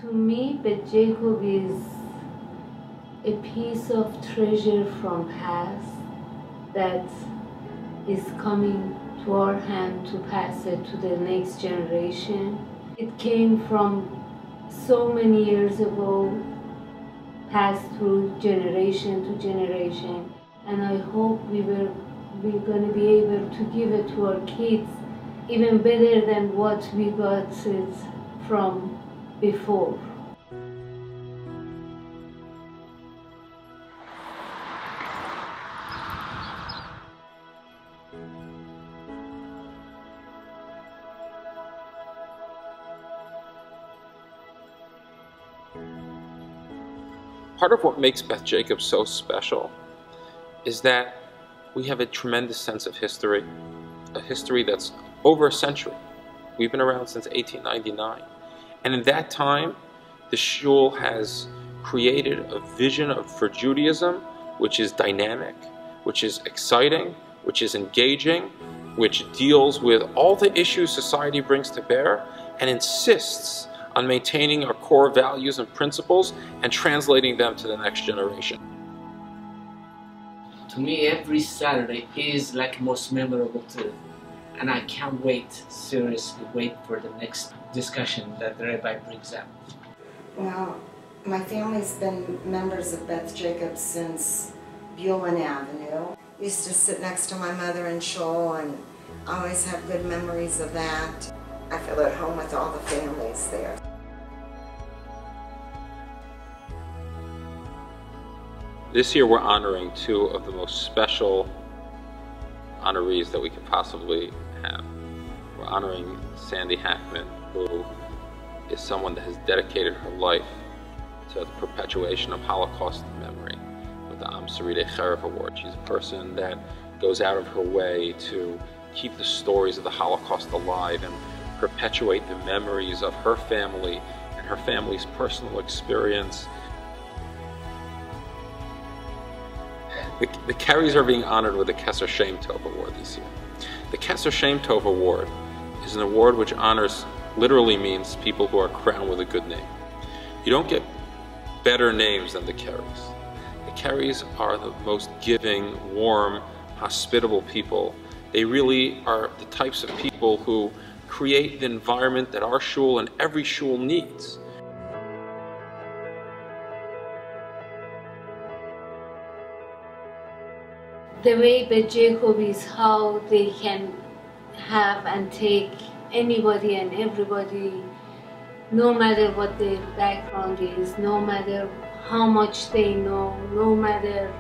To me, Beth Jacob is a piece of treasure from past that is coming to our hand to pass it to the next generation. It came from so many years ago, passed through generation to generation, and I hope we're going to be able to give it to our kids even better than what we got it from before. Part of what makes Beth Jacob so special is that we have a tremendous sense of history, a history that's over a century. We've been around since 1899. And in that time, the shul has created a vision for Judaism which is dynamic, which is exciting, which is engaging, which deals with all the issues society brings to bear and insists on maintaining our core values and principles and translating them to the next generation. To me, every Saturday is like most memorable too. And I can't wait, seriously wait for the next discussion that the rabbi brings up. Well, my family's been members of Beth Jacob since Buellin Avenue. Used to sit next to my mother in shul and I always have good memories of that. I feel at home with all the families there. This year we're honoring two of the most special honorees that we could possibly have. We're honoring Sandy Hackman, who is someone that has dedicated her life to the perpetuation of Holocaust memory with the Seridei Cherev Award. She's a person that goes out of her way to keep the stories of the Holocaust alive and perpetuate the memories of her family and her family's personal experience. The Keris are being honored with the Kesser Shem Award this year. The Kesser Shem Award is an award which honors, literally means people who are crowned with a good name. You don't get better names than the Keris. The Keris are the most giving, warm, hospitable people. They really are the types of people who create the environment that our shul and every shul needs. The way Beth Jacob is how they can have and take anybody and everybody, no matter what their background is, no matter how much they know, no matter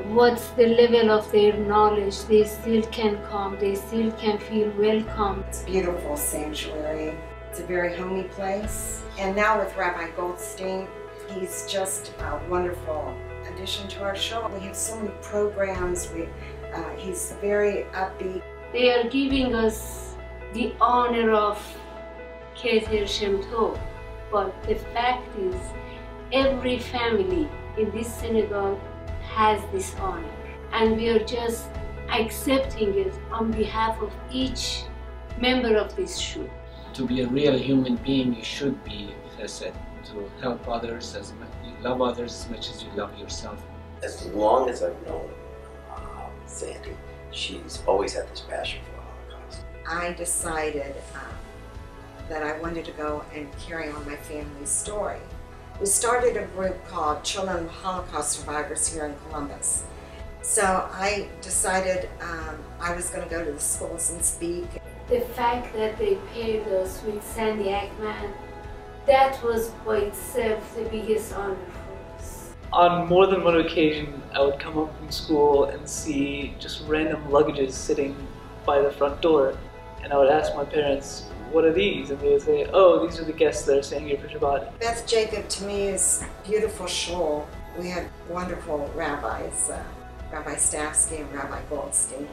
what's the level of their knowledge, they still can come, they still can feel welcome. It's a beautiful sanctuary. It's a very homey place. And now with Rabbi Goldstein, he's just a wonderful addition to our show. We have so many programs. He's very upbeat. They are giving us the honor of Kesser Shem Tov, but the fact is every family in this synagogue has this honor, and we are just accepting it on behalf of each member of this shul. To be a real human being, you should be chesed, to help others as much, you love others as much as you love yourself. As long as I've known Sandy, she's always had this passion for Holocaust. I decided that I wanted to go and carry on my family's story. We started a group called Children of Holocaust Survivors here in Columbus. So I decided I was going to go to the schools and speak. The fact that they paired us with Sandy Hackman, that was by itself the biggest honor for us. On more than one occasion, I would come home from school and see just random luggages sitting by the front door. And I would ask my parents, what are these? And they would say, oh, these are the guests that are staying here for Shabbat. Beth Jacob to me is beautiful shul. We had wonderful rabbis, Rabbi Stavsky and Rabbi Goldstein.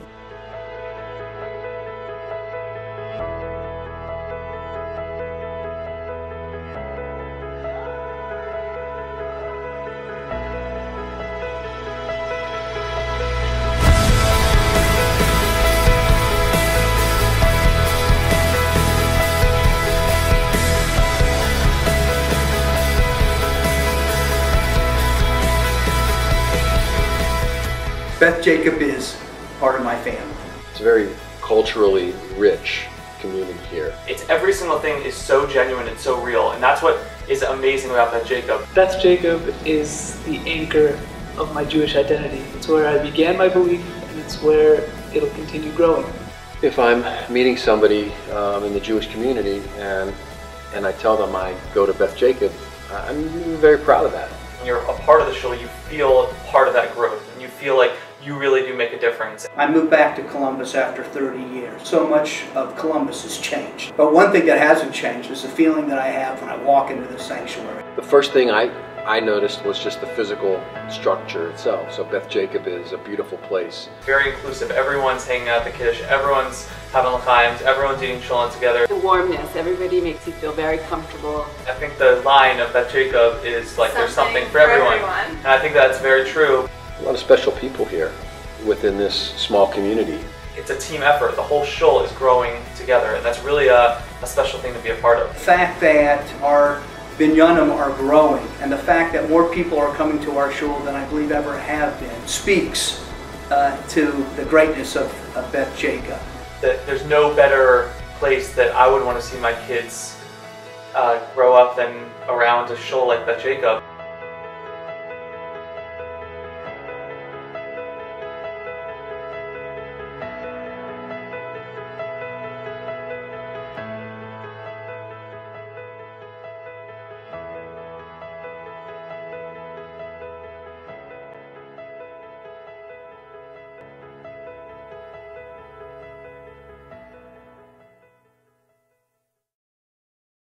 Beth Jacob is part of my family. It's a very culturally rich community here. It's every single thing is so genuine and so real, and that's what is amazing about Beth Jacob. Beth Jacob is the anchor of my Jewish identity. It's where I began my belief, and it's where it'll continue growing. If I'm meeting somebody in the Jewish community and I tell them I go to Beth Jacob, I'm very proud of that. When you're a part of the shul, you feel part of that growth, and you feel like you really do make a difference. I moved back to Columbus after 30 years. So much of Columbus has changed. But one thing that hasn't changed is the feeling that I have when I walk into the sanctuary. The first thing I noticed was just the physical structure itself. So Beth Jacob is a beautiful place. Very inclusive. Everyone's hanging out at the Kiddush. Everyone's having l'chaim. Everyone's eating shalom together. The warmness. Everybody makes you feel very comfortable. I think the line of Beth Jacob is like there's something for everyone. And I think that's very true. A lot of special people here within this small community. It's a team effort. The whole shul is growing together, and that's really a special thing to be a part of. The fact that our binyanim are growing, and the fact that more people are coming to our shul than I believe ever have been, speaks to the greatness of Beth Jacob. There's no better place that I would want to see my kids grow up than around a shul like Beth Jacob.